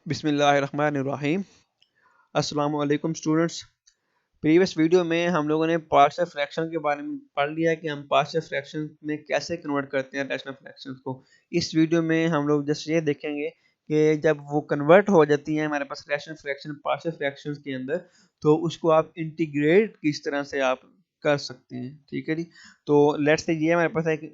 बिस्मिल्लाहिर्रहमानिर्रहीम। अस्सलाम वालेकुम स्टूडेंट्स। प्रीवियस वीडियो में हम लोगों ने पार्शियल फ्रैक्शन के बारे में पढ़ लिया कि हम पार्शियल फ्रैक्शन में कैसे कन्वर्ट करते हैं रैशनल फ्रैक्शंस को। इस वीडियो में हम लोग जस्ट ये देखेंगे कि जब वो कन्वर्ट हो जाती हैं हमारे पास रैशनल फ्रैक्शन पार्शियल फ्रैक्शंस के अंदर, तो उसको आप इंटीग्रेट किस तरह से आप कर सकते हैं। ठीक है जी। तो लेट्स से ये हमारे पास एक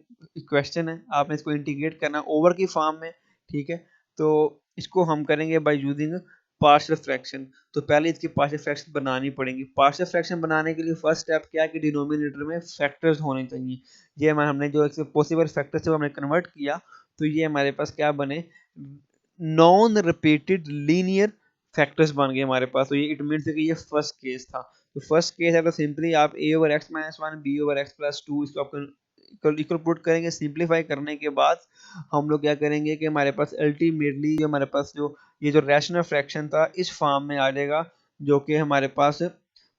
क्वेश्चन है, आपने इसको इंटीग्रेट करना ओवर की फॉर्म में। ठीक है, तो इसको हम करेंगे बाय यूजिंग पार्शियल फ्रैक्शन। तो पहले इसकी पार्शियल फ्रैक्शन बनानी पड़ेगी। पार्शियल फ्रैक्शन बनाने के लिए फर्स्ट स्टेप क्या है कि डिनोमिनेटर में फैक्टर्स होने चाहिए। ये हमने जो पॉसिबल फैक्टर से हमने कन्वर्ट किया, तो ये हमारे पास क्या बने, नॉन रिपीटेड लीनियर फैक्टर्स बन गए हमारे पास। तो ये इट मीन्स कि ये फर्स्ट केस था। तो फर्स्ट केस है तो सिंपली आप a over x minus one b over x plus two इसको आप इक्वल पुट करेंगे। सिंप्लीफाई करने के बाद हम लोग क्या करेंगे कि हमारे पास अल्टीमेटली जो हमारे पास जो ये जो रैशनल फ्रैक्शन था इस फॉर्म में आ जाएगा, जो कि हमारे पास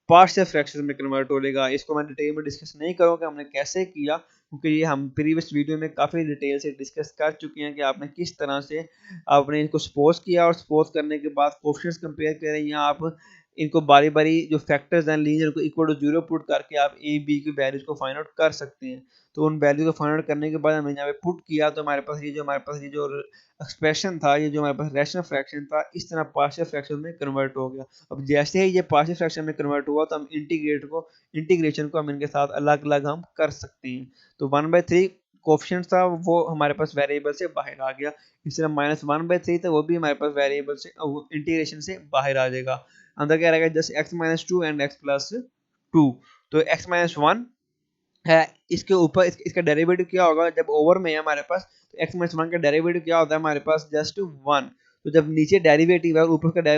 पार्शियल फ्रैक्शन में कन्वर्ट हो जाएगा। इसको मैं डिटेल में डिस्कस नहीं करूँगा हमने कैसे किया, क्योंकि ये हम प्रीवियस वीडियो में काफ़ी डिटेल से डिस्कस कर चुके हैं कि आपने किस तरह से आपने इनको सपोज किया और सपोज करने के बाद कोएफिशिएंट्स कंपेयर करें, या आप इनको बारी बारी जो फैक्टर्स हैं लीनियर को इक्वल टू जीरो पुट करके आप ए बी की वैल्यूज को फाइंड आउट कर सकते हैं। तो उन वैल्यू को फाइंड आउट करने के बाद हमने यहाँ पे पुट किया, तो हमारे पास ये जो एक्सप्रेशन था, ये जो हमारे पास रैशनल फ्रैक्शन था, इस तरह पार्शियल फ्रैक्शन में कन्वर्ट हो गया। अब जैसे ही ये पार्शियल फ्रैक्शन में कन्वर्ट हुआ, तो हम इंटीग्रेशन को हम इनके साथ अलग अलग हम कर सकते हैं। तो 1/3 कोफिशिएंट था वो हमारे पास वेरिएबल से बाहर आ गया। इस तरह -1/3 था वो भी हमारे पास वेरिएबल से इंटीग्रेशन से बाहर आ जाएगा। अंदर क्या रहेगा, जस्ट x-2 एंड x+2। तो x-1 है, इसके ऊपर इसका डेरिवेटिव क्या होगा, जब ओवर में है हमारे पास, तो x-1 का डेरिवेटिव क्या होता है हमारे पास, जस्ट 1। तो जब नीचे डेरिवेटिव है और ऊपर का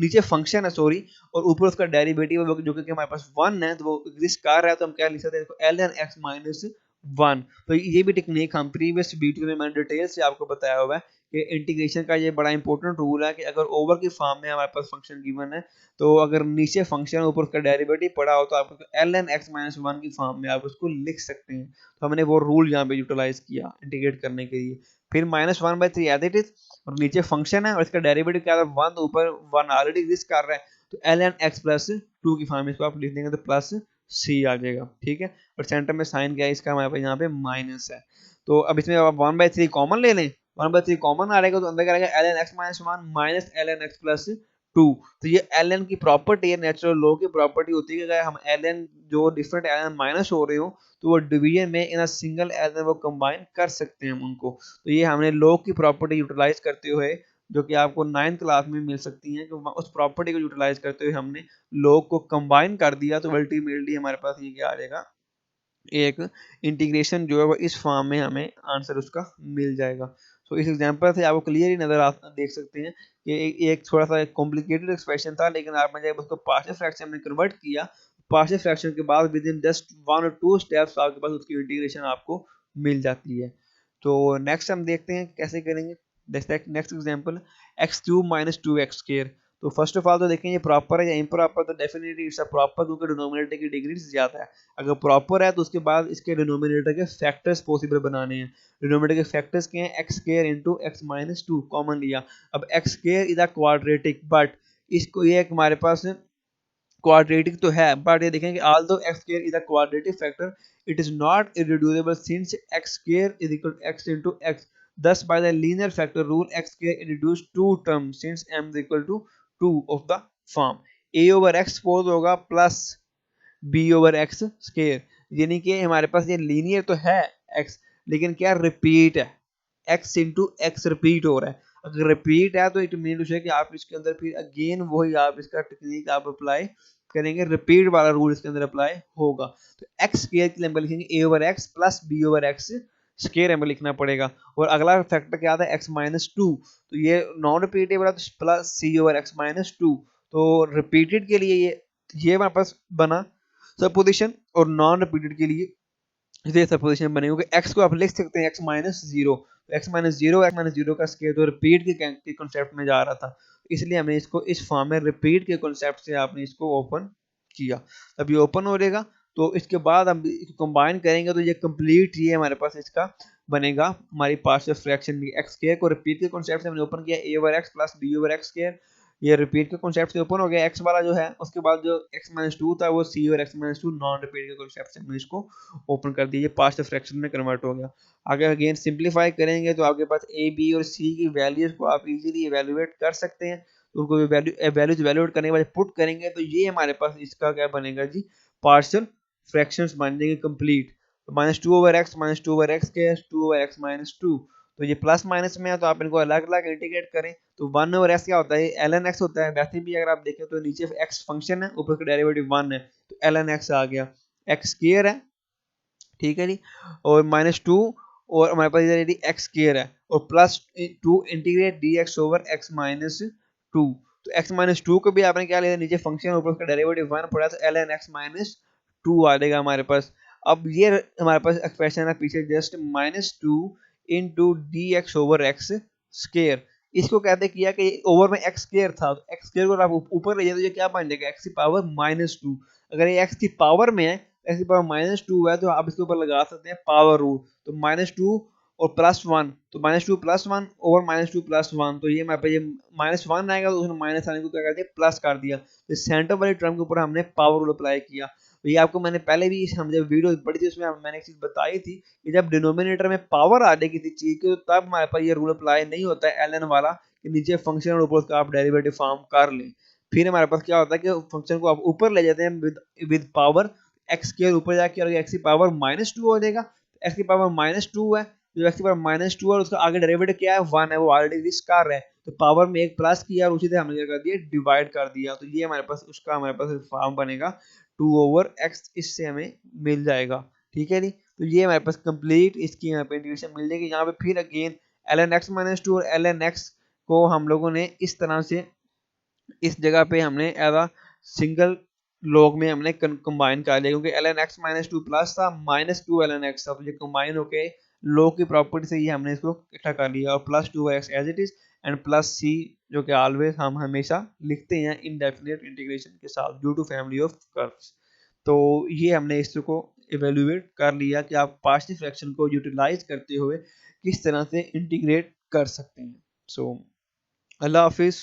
नीचे फंक्शन है सॉरी, और ऊपर उसका डेरिवेटिव है जो कि हमारे पास 1 है, तो वो एग्जिस्ट कर रहा है, तो हम क्या लिख सकते हैं इसको ln x -1। तो ये भी टेक्निक हम प्रीवियस वीडियो में मैंने डिटेल से आपको बताया हुआ है कि इंटीग्रेशन का ये बड़ा इंपॉर्टेंट रूल है कि अगर ओवर की फॉर्म में हमारे पास फंक्शन गिवन है, तो अगर नीचे फंक्शन ऊपर उसका डेरिवेटिव पड़ा हो, तो आप ln x -1 की फॉर्म में आप उसको लिख सकते हैं। तो हमने वो रूल यहाँ पे यूटिलाइज किया इंटीग्रेट करने के लिए। फिर -1/3 एज इट इज, और नीचे फंक्शन है और इसका डेरिवेटिव क्या था 1, तो ऊपर 1 ऑलरेडी एग्जिस्ट कर रहा है, तो ln x+2 की फॉर्म में इसको आप लिख देंगे तो प्लस c आ जाएगा। ठीक है, और सेंटर में साइन क्या है इसका, हमारे पास यहाँ पे माइनस है। तो अब इसमें आप 1/3 कॉमन ले लें, 1/3 कॉमन आ रहेगा, तो अंदर क्या रहेगा ln x -1 minus ln x+2। तो ये ln की प्रॉपर्टी है, नेचुरल लॉ की प्रॉपर्टी होती है कि अगर हम ln जो डिफरेंट ln माइनस हो रहे हो, तो वो डिवीजन में इन अ सिंगल ln वो कंबाइन कर सकते हैं हम उनको। तो ये हमने लॉ की प्रॉपर्टी यूटिलाइज करते हुए, जो कि आपको 9th क्लास में मिल सकती हैं, कि उस प्रॉपर्टी को यूटिलाइज करते हुए हमने लॉ को कंबाइन कर दिया, तो अल्टीमेटली हमारे पास ये क्या आ जाएगा, एक इंटीग्रेशन जो है वो इस फॉर्म में हमें आंसर उसका मिल जाएगा। तो इस एग्जांपल से आपको क्लियर ही नजर देख सकते हैं कि एक थोड़ा सा कॉम्प्लिकेटेड एक्सप्रेशन था, लेकिन आपने जब उसको पार्शियल फ्रैक्शन में कन्वर्ट किया, पार्शियल फ्रैक्शन के बाद विद इन जस्ट 1 और 2 स्टेप्स आपके पास उसकी इंटीग्रेशन आपको मिल जाती है। तो नेक्स्ट हम देखते हैं कैसे करेंगे। Next example x³ - 2x²। तो फर्स्ट ऑफ ऑल तो देखें ये प्रॉपर है या इम्प्रॉपर, तो डेफिनेटली इट्स अ प्रॉपर, क्योंकि डिनोमिनेटर की डिग्री ज्यादा है। अगर प्रॉपर है तो उसके बाद इसके डिनोमिनेटर के फैक्टर्स पॉसिबल बनाने हैं। डिनोमिनेटर के फैक्टर्स क्या हैं, x² * x - 2 कॉमन लिया। अब x² is a quadratic, but इसको ये हमारे पास क्वाड्रेटिक तो है, बट ये देखें कि although x² is a quadratic factor, it is not irreducible since x² is equal to x into x. Thus, by the linear factor rule, x² is reduced two terms since m is equal to 2 of the form a over x suppose होगा plus b over x square. यानी कि हमारे पास ये linear तो है x, लेकिन क्या repeat है, x इंटू एक्स रिपीट हो रहा है। अगर रिपीट है तो इट मीन टू से कि आप इसके अंदर फिर अगेन वही आप इसका टेक्निक आप अप्लाई करेंगे, रिपीट वाला रूल इसके अंदर अप्लाई होगा। तो एक्स स्क्वायर के लिए हम लिखेंगे a over x plus b over x square हमें लिखना पड़ेगा। और अगला फैक्टर क्या आता है x -2, तो ये नॉन रिपीटेबल है, तो प्लस c ओवर x -2। तो रिपीटेड के लिए ये हमारे पास बना सपोजिशन, और नॉन रिपीटेड के लिए ये सपोजिशन बनेगी, क्योंकि x को आप लिख सकते हैं x -0, x -0 का स्क्वायर तो रिपीट के कॉन्सेप्ट में जा रहा था, इसलिए हमने इसको इस फॉर्म में रिपीट के कॉन्सेप्ट से आपने इसको ओपन किया। अब ये ओपन हो जाएगा, तो इसके बाद हम कंबाइन करेंगे तो ये कंप्लीट ये हमारे पास इसका बनेगा हमारी पार्शियल फ्रैक्शन एक्स स्क्वायर को रिपीट के कॉन्सेप्ट से हमने ओपन किया a over x plus b over x square, ये रिपीट के कॉन्सेप्ट से ओपन हो गया x वाला जो है, उसके बाद जो x माइनस टू था वो c over x minus two non repeat के कॉन्सेप्ट से हमने इसको ओपन कर दिया, ये पार्शियल फ्रैक्शन में कन्वर्ट हो गया। आगे अगेन सिंप्लीफाई करेंगे तो आपके पास a b और c की वैल्यूज को आप इजीली इवेल्युएट कर सकते हैं, तो उनको वैल्यूज इवेल्युएट करने के बाद पुट करेंगे तो ये हमारे पास इसका क्या बनेगा जी, पार्शियल फ्रैक्शंस बन जाएंगे कंप्लीट। तो माइनस टू ओवर एक्स के two over x minus two, तो ये प्लस माइनस में है तो आप इनको अलग अलग इंटीग्रेट करें तो वन ओवर एक्स क्या होता है, एल एन एक्स होता है। वैसे भी अगर आप देखें तो नीचे एक्स फंक्शन है, ऊपर का डेरिवेटिव वन है, तो एल एन एक्स आ गया, एक्स स्क्वायर है, ठीक है जी, और माइनस टू और हमारे पास इधर एक्स स्क्वायर है और plus to integrate D x over x minus two, तो एक्स माइनस टू को भी आपने क्या लिया, नीचे फंक्शन ऊपर उसका डेरिवेटिव वन पड़ा तो L N x minus two आ जाएगा हमारे पास। अब ये हमारे पास एक्सप्रेशन है पीछे just minus two into D x over x square, इसको कहते किया कि ओवर में एक्स स्क्वायर था, तो एक्स स्क्वायर को आप ऊपर ले जाए तो ये क्या बन जाएगा, एक्स की पावर माइनस टू। अगर ये एक्स की पावर में है, एक्स की पावर माइनस टू है, तो आप इसके ऊपर लगा सकते हैं पावर रूल, तो माइनस टू और प्लस वन, तो minus two plus one over minus two plus one, तो ये हमारे पास ये माइनस वन आएगा तो उसने माइनस आने को क्या कर दिया, प्लस कर दिया, तो सेंटर वाली टर्म के ऊपर हमने पावर रूल अप्लाई किया। तो ये आपको मैंने पहले भी हम जब वीडियो पढ़ी थी उसमें मैंने एक चीज बताई थी कि जब डिनोमिनेटर में पावर आ जाए किसी चीज की तो तब हमारे पास ये रूल अप्लाई नहीं होता है एल एन वाला कि नीचे फंक्शन और ऊपर उसका आप डेरिवेटिव फॉर्म कर लें। फिर हमारे पास क्या होता है कि फंक्शन को आप ऊपर ले जाते हैं विद पावर, एक्स के ऊपर जाके और एक्स की पावर माइनस टू हो जाएगा, एक्स की पावर माइनस टू है, जो एक्स की पावर माइनस टू और उसका आगे डेरिवेटिव क्या है, वन है, वो ऑलरेडी दिस कर है, तो पावर में एक प्लस किया और उसी से हमने क्या कर दिया, डिवाइड कर दिया, तो ये हमारे पास उसका हमारे पास फॉर्म बनेगा टू ओवर एक्स, इससे हमें मिल जाएगा, ठीक है जी। तो ये हमारे पास कंप्लीट इसकी यहाँ पे इंटीग्रेशन मिल जाएगी। यहाँ पे फिर again l N x minus two और एल एन एक्स को हम लोगों ने इस तरह से इस जगह पे हमने एज अ सिंगल लॉग में हमने कंबाइन कर लिया, क्योंकि L N x minus two plus था minus two L N X था, तो ये कंबाइन होके लॉग की प्रॉपर्टी से ये हमने इसको इकट्ठा कर लिया, और plus two X as it is and plus C जो कि ऑलवेज हम हमेशा लिखते हैं इनडेफिनेट इंटीग्रेशन के साथ due to family of curves. तो ये हमने इसको इवेल्युएट कर लिया कि आप पार्शियल फ्रैक्शन को यूटिलाइज करते हुए किस तरह से इंटीग्रेट कर सकते हैं। सो अल्लाह हाफिज़।